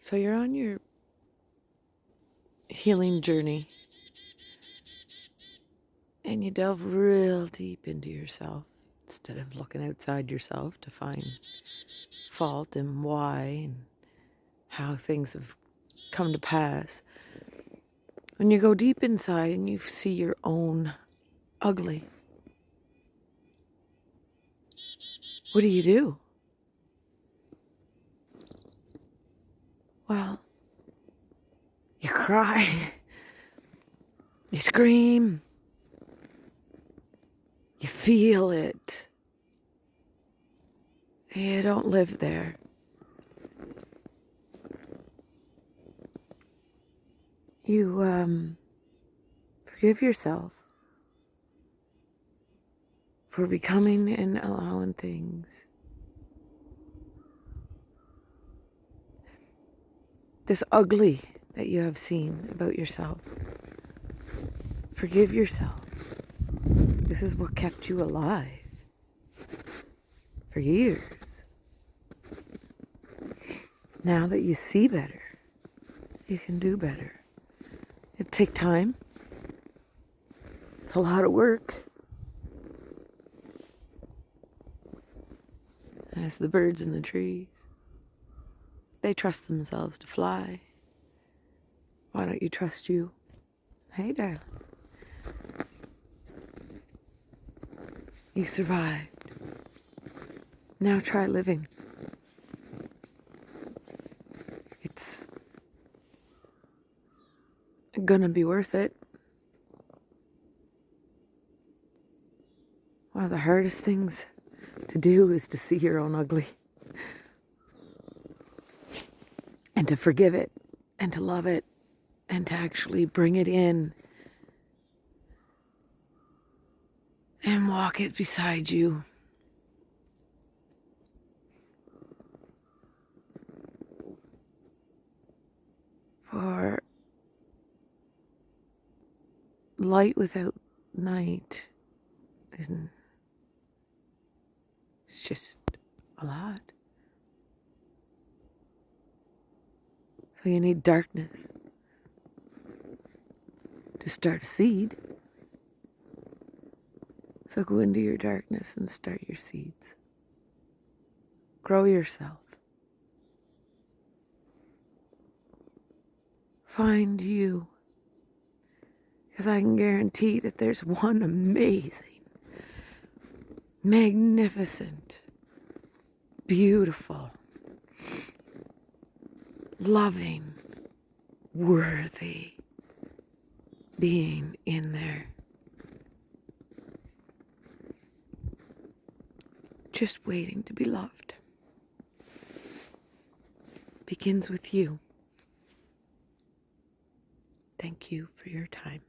So you're on your healing journey and you delve real deep into yourself instead of looking outside yourself to find fault and why and how things have come to pass. When you go deep inside and you see your own ugly, what do? Well, you cry, you scream, you feel it. You don't live there. You forgive yourself for becoming and allowing things. This ugly that you have seen about yourself. Forgive yourself. This is what kept you alive for years. Now that you see better, you can do better. It'll take time. It's a lot of work. As the birds in the trees, they trust themselves to fly. Why don't you trust you? Hey, darling. You survived. Now try living. It's gonna be worth it. One of the hardest things to do is to see your own ugly. And to forgive it. And to love it. And to actually bring it in. And walk it beside you. For light without night isn't. It's just a lot. So you need darkness to start a seed. So go into your darkness and start your seeds. Grow yourself. Find you. Because I can guarantee that there's one amazing, magnificent, beautiful, loving, worthy being in there. Just waiting to be loved. Begins with you. Thank you for your time.